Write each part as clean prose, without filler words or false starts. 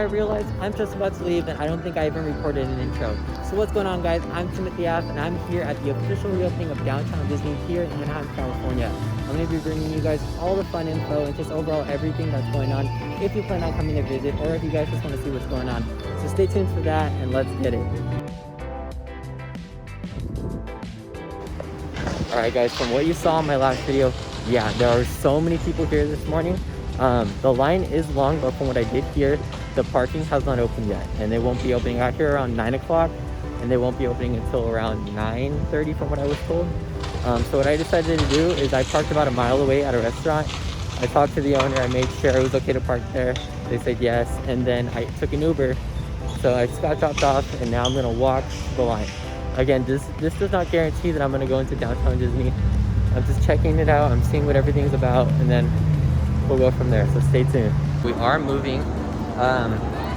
I realized I'm just about to leave and I don't think I even recorded an intro. So what's going on, guys? I'm Timothy F and I'm here at the official reopening of Downtown Disney here in Anaheim, California. I'm going to be bringing you guys all the fun info and just overall everything that's going on if you plan on coming to visit or if you guys just want to see what's going on. So stay tuned for that and let's get it. Alright guys, from what you saw in my last video, yeah, there are so many people here this morning. The line is long, but from what I did hear, the parking has not opened yet, and they won't be opening out here around 9 o'clock, and they won't be opening until around 9:30 from what I was told. So what I decided to do is I parked about a mile away at a restaurant. I talked to the owner, I made sure it was okay to park there. They said yes, and then I took an Uber. So I just got dropped off, and now I'm gonna walk the line. Again, this does not guarantee that I'm gonna go into Downtown Disney. I'm just checking it out, I'm seeing what everything's about, and then we'll go from there, so stay tuned. We are moving.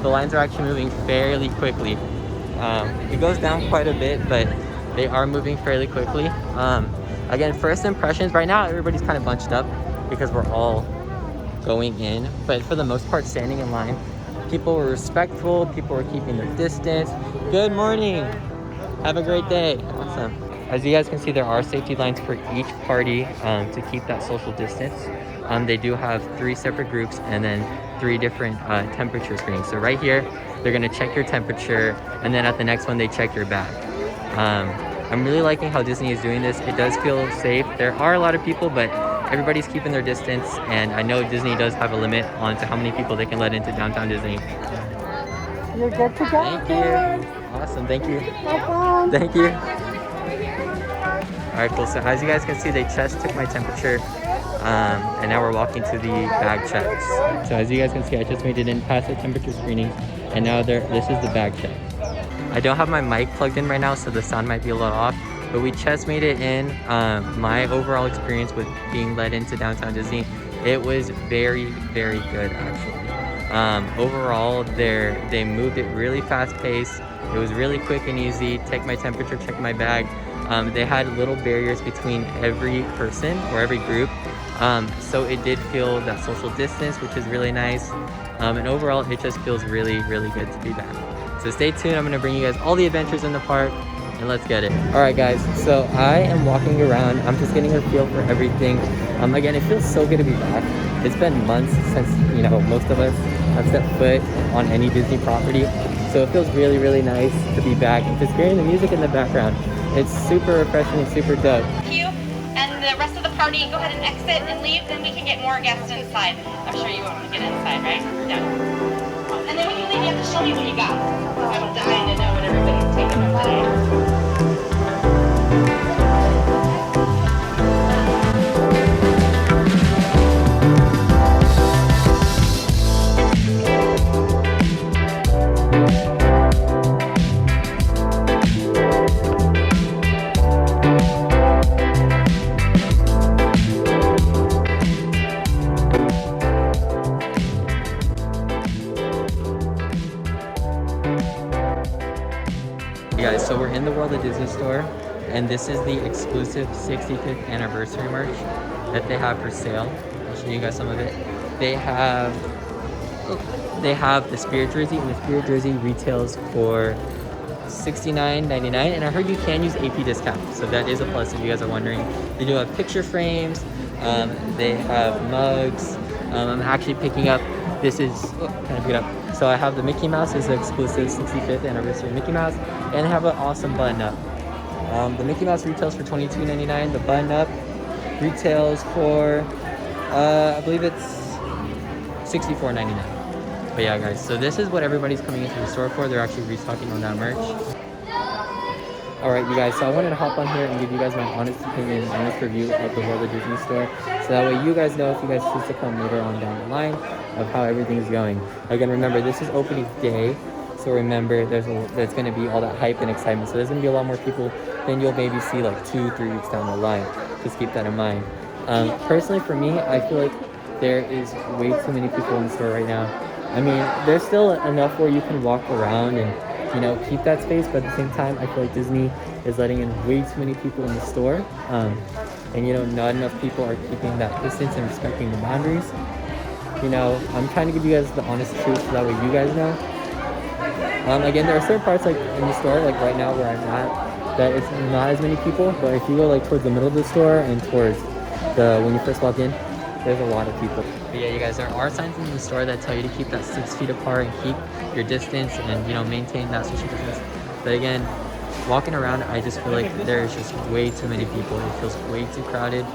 The lines are actually moving fairly quickly. It goes down quite a bit, but they are moving fairly quickly. Again, first impressions, right now everybody's kind of bunched up because we're all going in, but for the most part, standing in line, people were respectful, people were keeping their distance. Good morning, have a great day. Awesome. As you guys can see, there are safety lines for each party to keep that social distance. They do have 3 separate groups and then 3 different temperature screenings. So right here, they're gonna check your temperature, and then at the next one, they check your bag. I'm really liking how Disney is doing this. It does feel safe. There are a lot of people, but everybody's keeping their distance, and I know Disney does have a limit on to how many people they can let into Downtown Disney. You're good to go. Thank you. Awesome, thank you. No problem. Thank you. All right, cool. So as you guys can see, they just took my temperature, and now we're walking to the bag checks. So as you guys can see, I just made it in past the temperature screening, and now this is the bag check. I don't have my mic plugged in right now, so the sound might be a little off, but we just made it in. My overall experience with being led into Downtown Disney, it was very, very good, actually. Overall, they moved it really fast paced. It was really quick and easy. Take my temperature, check my bag. They had little barriers between every person or every group, so it did feel that social distance, which is really nice, and overall it just feels really, really good to be back. So stay tuned, I'm going to bring you guys all the adventures in the park, and let's get it. Alright guys, so I am walking around, I'm just getting a feel for everything. Again, it feels so good to be back. It's been months since, most of us have stepped foot on any Disney property, so it feels really, really nice to be back and just hearing the music in the background. It's super refreshing and super dope. Thank you. And the rest of the party, go ahead and exit and leave, then we can get more guests inside. I'm sure you want to get inside, right? Yeah. And then when you leave, you have to show me what you got. I'm dying to know what everybody's taking over there. Guys, so we're in the World of Disney store, and this is the exclusive 65th anniversary merch that they have for sale. I'll show you guys some of it. They have the Spirit jersey, and the Spirit jersey retails for $69.99, and I heard you can use AP discount, so that is a plus if you guys are wondering. They do have picture frames, they have mugs. I'm actually picking up, this is, can I pick it up? So I have the Mickey Mouse, is the exclusive 65th anniversary Mickey Mouse, and I have an awesome button up. The Mickey Mouse retails for $22.99. The button up retails for, I believe it's $64.99. But yeah, guys, so this is what everybody's coming into the store for. They're actually restocking on that merch. Alright, you guys, so I wanted to hop on here and give you guys my honest opinion and honest review of the World of Disney store. So that way you guys know if you guys choose to come later on down the line of how everything's going. Again, remember, this is opening day. So remember, there's going to be all that hype and excitement. So there's going to be a lot more people than you'll maybe see like 2-3 weeks down the line. Just keep that in mind. Personally, for me, I feel like there is way too many people in the store right now. I mean, there's still enough where you can walk around and, keep that space, but at the same time, I feel like Disney is letting in way too many people in the store. And, not enough people are keeping that distance and respecting the boundaries. you know, I'm trying to give you guys the honest truth so that way you guys know. Again, there are certain parts like in the store, like right now where I'm at, that it's not as many people. But if you go like towards the middle of the store and towards the when you first walk in, there's a lot of people. But yeah, you guys, there are signs in the store that tell you to keep that 6 feet apart and keep your distance and, you know, maintain that social distance. But again, walking around, I just feel like there's just way too many people. It feels way too crowded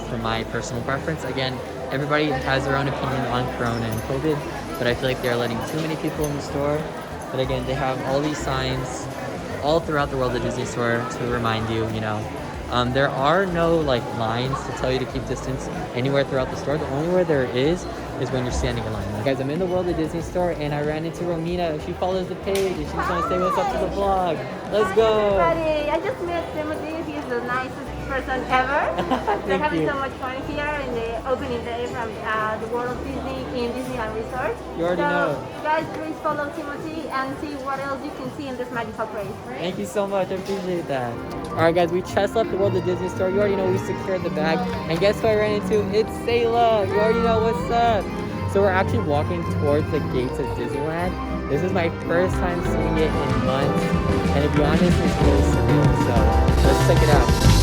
for my personal preference. Again, everybody has their own opinion on Corona and COVID, but I feel like they're letting too many people in the store. But again, they have all these signs all throughout the World of Disney store to remind you, you know. There are no like lines to tell you to keep distance anywhere throughout the store. The only where there is when you're standing in line. Like, guys, I'm in the World of Disney store and I ran into Romina. She follows the page and she's gonna say what's up to the vlog. Let's go. Hi, everybody. I just met Timothy. He's the nicest person ever. We're having so much fun here in the opening day from the World of Disney in Disneyland Resort. You already know. Guys, please follow Timothy and see what else you can see in this magical place. Thank you so much. I appreciate that. Alright guys, we just left the World of Disney store. You already know we secured the bag. And guess who I ran into? It's Sayla. You already know what's up. So we're actually walking towards the gates of Disneyland. This is my first time seeing it in months. And to be honest, it's really surreal. So let's check it out.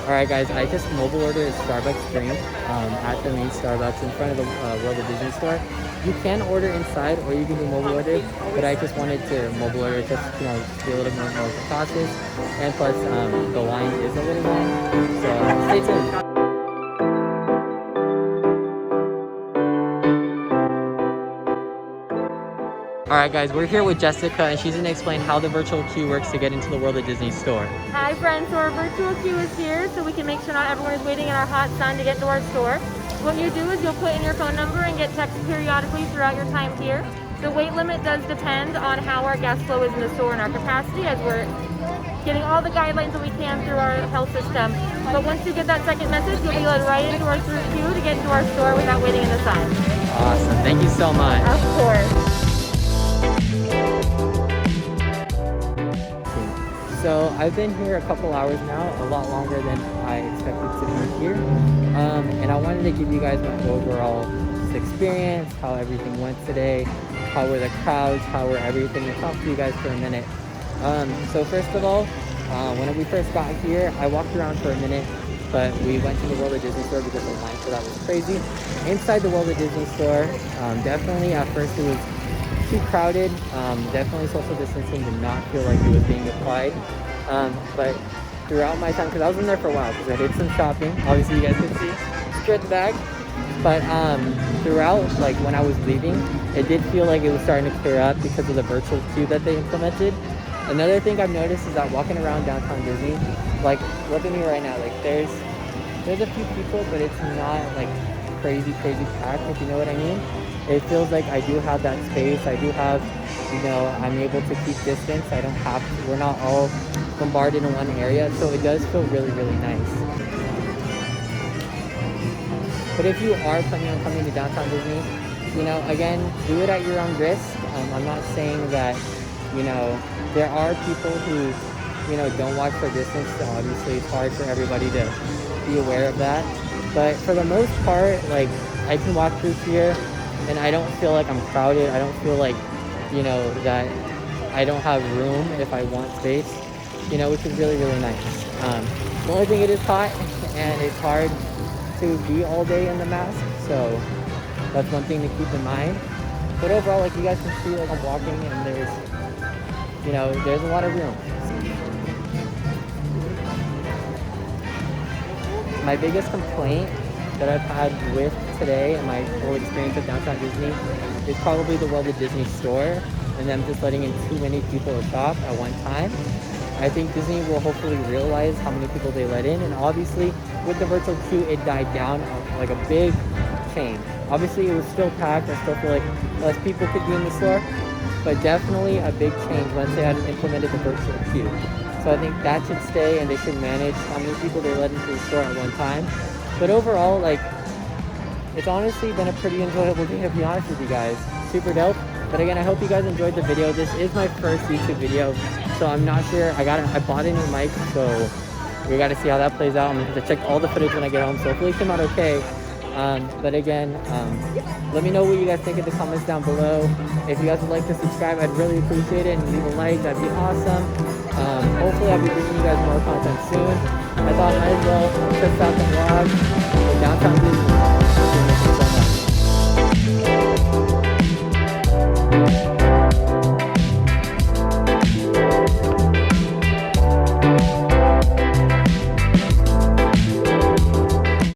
Alright guys, I just mobile ordered a Starbucks drink at the main Starbucks in front of the World of Disney store. You can order inside or you can do mobile order, but I just wanted to mobile order just, you know, to be a little more cautious. And plus, the line is a little long, so stay tuned. Alright guys, we're here with Jessica and she's going to explain how the virtual queue works to get into the World of Disney store. Hi friends, so our virtual queue is here so we can make sure not everyone is waiting in our hot sun to get to our store. What you do is you'll put in your phone number and get texted periodically throughout your time here. The wait limit does depend on how our guest flow is in the store and our capacity, as we're getting all the guidelines that we can through our health system. But once you get that second message, you'll be led right into our through queue to get into our store without waiting in the sun. Awesome, thank you so much. Of course. So I've been here a couple hours now, a lot longer than I expected to be here. And I wanted to give you guys my overall experience, how everything went today, how were the crowds, how were everything, and talk to you guys for a minute. So first of all, when we first got here, I walked around for a minute, but we went to the World of Disney store because the line for that was crazy. Inside the World of Disney store, definitely at first it was too crowded. Definitely social distancing did not feel like it was being applied. But throughout my time, because I was in there for a while, because I did some shopping, obviously you guys can see, secured the bag. But throughout, like when I was leaving, it did feel like it was starting to clear up because of the virtual queue that they implemented. Another thing I've noticed is that walking around downtown Disney, like look at me right now, like there's a few people, but it's not like crazy packed, if you know what I mean. It feels like I do have that space. I do have, you know, I'm able to keep distance. I don't have to, we're not all bombarded in one area, so it does feel really nice. But if you are planning on coming to downtown Disney, you know, again, do it at your own risk. I'm not saying that, you know, there are people who, you know, don't watch their distance, so obviously it's hard for everybody to be aware of that. But for the most part, like, I can walk through here and I don't feel like I'm crowded. I don't feel like, you know, that I don't have room if I want space, you know, which is really nice. The only thing, it is hot and it's hard to be all day in the mask, so that's one thing to keep in mind. But overall, like you guys can see, like I'm walking and there's, you know, there's a lot of room. my biggest complaint that I've had with today and my whole experience at Downtown Disney is probably the World of Disney store and them just letting in too many people to shop at one time. I think Disney will hopefully realize how many people they let in, and obviously with the virtual queue it died down like a big change. Obviously it was still packed. I still feel like less people could be in the store, but definitely a big change once they had implemented the virtual queue. So I think that should stay, and they should manage how many people they let into the store at one time. But overall, like, it's honestly been a pretty enjoyable day, to be honest with you guys. Super dope. But again, I hope you guys enjoyed the video. This is my first YouTube video, so I'm not sure. I bought a new mic, so we got to see how that plays out. I'm gonna have to check all the footage when I get home, so hopefully it came out okay. But again, let me know what you guys think in the comments down below. If you guys would like to subscribe, I'd really appreciate it, and leave a like, that'd be awesome. Hopefully I'll be bringing you guys more content soon. I thought I might as well test out the vlog in Downtown Disney.